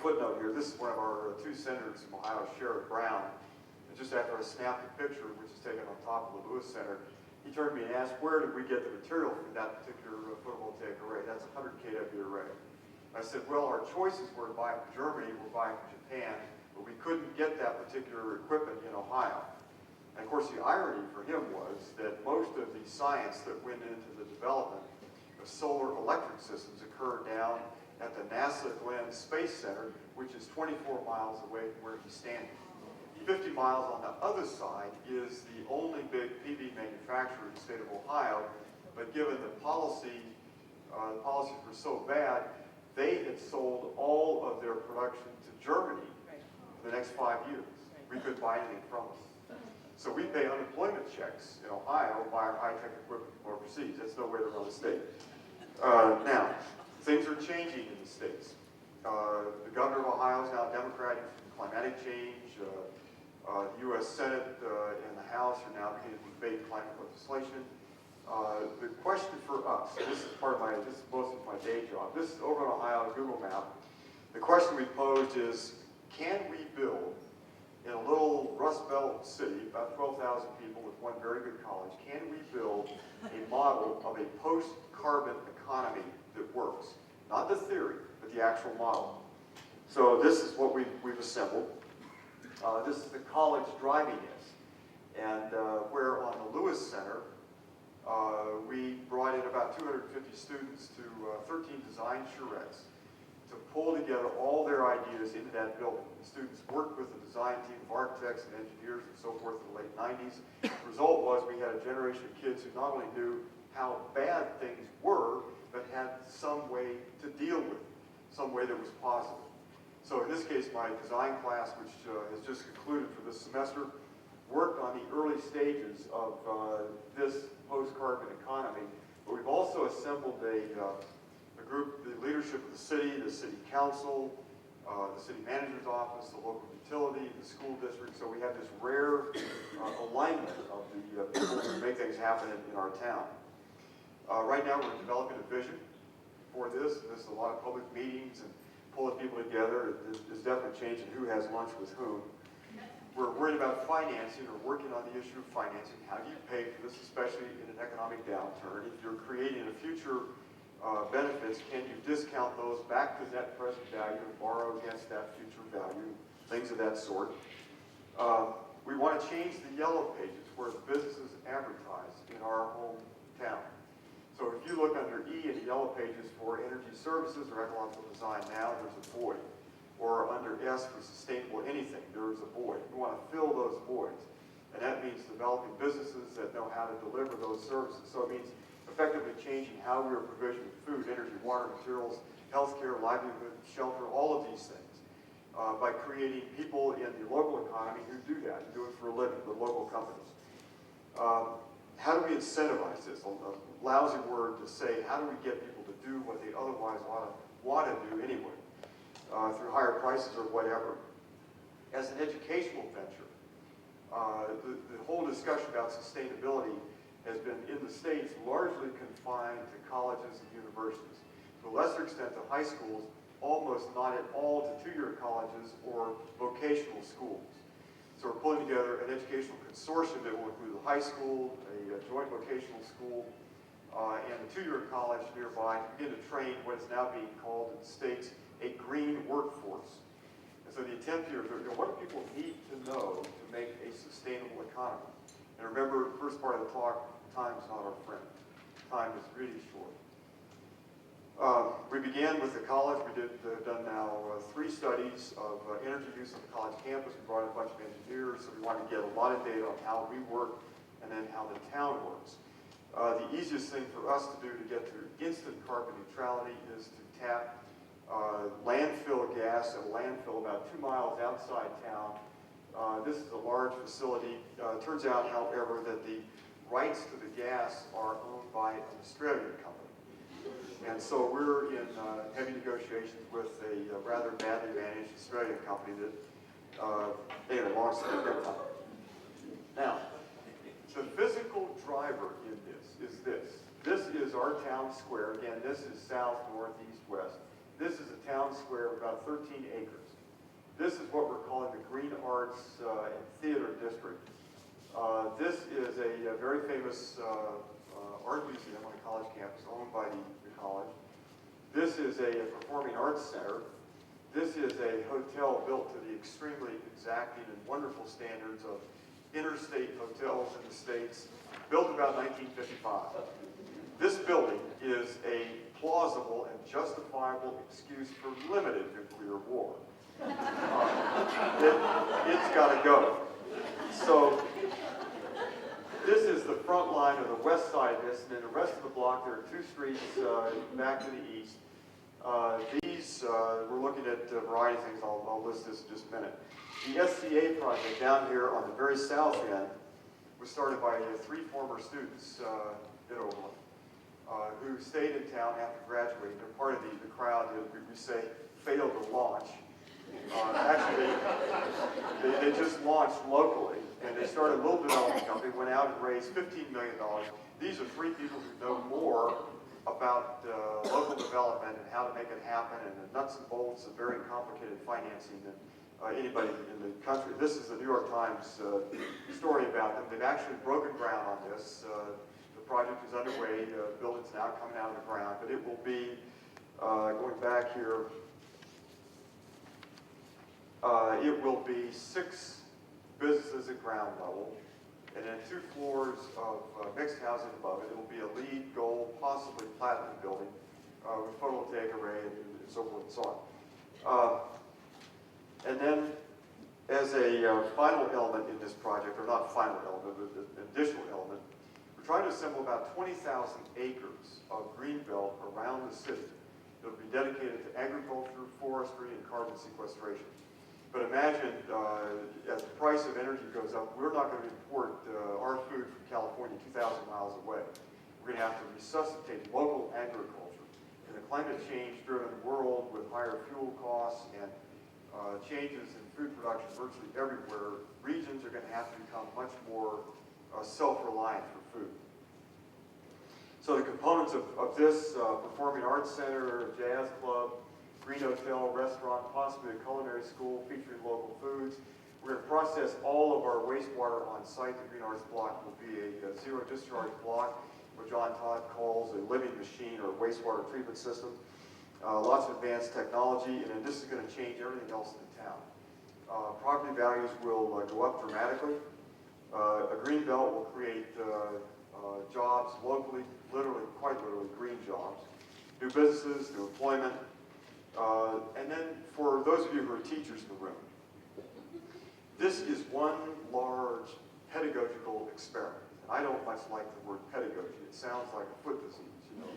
footnote here. This is one of our two senators from Ohio, Sherrod Brown. And just after I snapped the picture, which is taken on top of the Lewis Center, he turned to me and asked, where did we get the material from that particular photovoltaic array? That's a 100 kW array. I said, well, our choices were to buy from Germany, we're buying from Japan, but we couldn't get that particular equipment in Ohio. And of course, the irony for him was that most of the science that went into the development of solar electric systems occurred down at the NASA Glenn Space Center, which is 24 miles away from where he's standing. 50 miles on the other side is the only big PV manufacturer in the state of Ohio, but given the policies were so bad, they had sold all of their production to Germany for the next 5 years. We couldn't buy anything from them. So we pay unemployment checks in Ohio, buy our high-tech equipment from overseas. That's no way to run a state. Now, things are changing in the states. The governor of Ohio is now Democratic from climatic change. The U.S. Senate and the House are now beginning to debate climate legislation. The question for us, this is most of my day job. This is over on Ohio Google Map. The question we posed is, can we build in a little Rust Belt city, about 12,000 people with one very good college, can we build a model of a post-carbon economy that works? Not the theory, but the actual model. So this is what we've assembled. This is the college driving is. And where on the Lewis Center, we brought in about 250 students to 13 design charrettes to pull together all their ideas into that building. The students worked with the design team of architects and engineers and so forth in the late 90s. The result was we had a generation of kids who not only knew how bad things were, but had some way to deal with it, some way that was positive. So in this case, my design class, which has just concluded for this semester, worked on the early stages of this post-carbon economy. But we've also assembled a group, the leadership of the city council, the city manager's office, the local utility, the school district. So we have this rare alignment of the people who make things happen in our town. Right now, we're developing a vision for this. There's a lot of public meetings and pulling people together. There's definitely changing who has lunch with whom. We're worried about financing or working on the issue of financing. How do you pay for this, especially in an economic downturn? If you're creating a future benefits, can you discount those back to net present value and borrow against that future value? Things of that sort. We want to change the yellow pages where the businesses advertise in our hometown. So if you look under E in the yellow pages for energy services or ecological design now, there's a void. Or under S for sustainable anything, there is a void. We want to fill those voids. And that means developing businesses that know how to deliver those services. So it means effectively changing how we are provisioning food, energy, water, materials, healthcare, livelihood, shelter, all of these things. By creating people in the local economy who do that, who do it for a living, the local companies. How do we incentivize this? A lousy word to say, how do we get people to do what they otherwise want to do anyway, through higher prices or whatever? As an educational venture, the whole discussion about sustainability has been, in the States, largely confined to colleges and universities. To a lesser extent to high schools, almost not at all to two-year colleges or vocational schools. So we're pulling together an educational consortium that will include the high school, a joint vocational school, and a two-year college nearby to begin to train what is now being called in the States a green workforce. And so the intent here is, what do people need to know to make a sustainable economy? And remember, first part of the talk, time's not our friend. Time is really short. We began with the college. We've done now 3 studies of energy use on the college campus. We brought in a bunch of engineers, so we want to get a lot of data on how we work and then how the town works. The easiest thing for us to do to get to instant carbon neutrality is to tap landfill gas at a landfill about 2 miles outside town. This is a large facility. It turns out, however, that the rights to the gas are owned by an Australian company. And so we're in heavy negotiations with a rather badly managed Australian company that, anyway, long story short. Now, the physical driver in this is this. This is our town square. Again, this is south, north, east, west. This is a town square of about 13 acres. This is what we're calling the Green Arts and Theater District. This is a very famous art museum on a college campus owned by the college. This is a performing arts center. This is a hotel built to the extremely exacting and wonderful standards of interstate hotels in the States, built about 1955. This building is a plausible and justifiable excuse for limited nuclear war. It's got to go. So this is the front line of the west side of this, and then the rest of the block, there are two streets back to the east. We're looking at a variety of things. I'll list this in just a minute. The SCA project down here on the very south end was started by three former students at Oberlin who stayed in town after graduating. They're part of the crowd that we say failed to launch. Actually, they just launched locally, and they started a little development company, went out and raised $15 million. These are three people who know more about local development and how to make it happen, and the nuts and bolts of very complicated financing than anybody in the country. This is the New York Times story about them. They've actually broken ground on this. The project is underway. Building's now coming out of the ground, but it will be, going back here, it will be 6 businesses at ground level, and then 2 floors of mixed housing above it. It will be a LEED gold, possibly platinum building with photovoltaic array and so forth and so on. And then, as a final element in this project, or not final element, but an additional element, we're trying to assemble about 20,000 acres of greenbelt around the city that will be dedicated to agriculture, forestry, and carbon sequestration. But imagine, as the price of energy goes up, we're not going to import our food from California 2,000 miles away. We're going to have to resuscitate local agriculture. In a climate change-driven world with higher fuel costs and changes in food production virtually everywhere, regions are going to have to become much more self-reliant for food. So the components of this performing arts center, jazz club, green hotel, restaurant, possibly a culinary school featuring local foods. We're going to process all of our wastewater on site. The Green Arts block will be a zero discharge block, what John Todd calls a living machine or wastewater treatment system. Lots of advanced technology, and then this is going to change everything else in the town. Property values will go up dramatically. A green belt will create jobs locally, quite literally green jobs, new businesses, new employment. And then for those of you who are teachers in the room, this is one large pedagogical experiment. I don't much like the word pedagogy. It sounds like a foot disease, you know.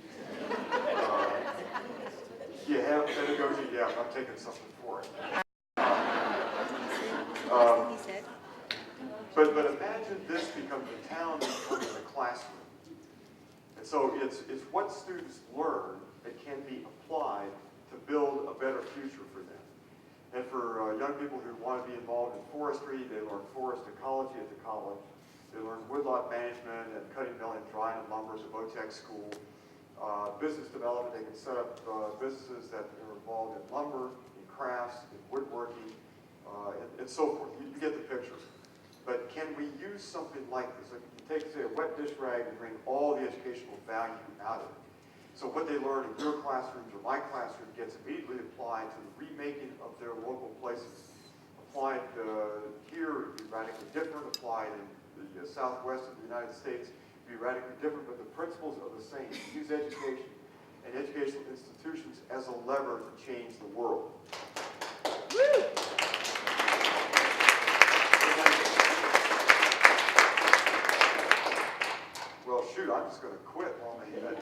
You have pedagogy? Yeah, I'm taking something for it. But imagine this becomes the town becoming the classroom. And so it's what students learn that can be applied to build a better future for them. And for young people who want to be involved in forestry, they learn forest ecology at the college. They learn woodlot management and cutting, milling, drying of lumber at the Botech School. Business development, they can set up businesses that are involved in lumber, in crafts, in woodworking, and so forth. You get the picture. But can we use something like this? Like you can take, say, a wet dish rag and bring all the educational value out of it. So what they learn in your classrooms or my classroom gets immediately applied to the remaking of their local places. Applied here would be radically different. Applied in the southwest of the United States would be radically different, but the principles are the same. Use education and educational institutions as a lever to change the world. Woo! Well, shoot, I'm just going to quit while I'm at it.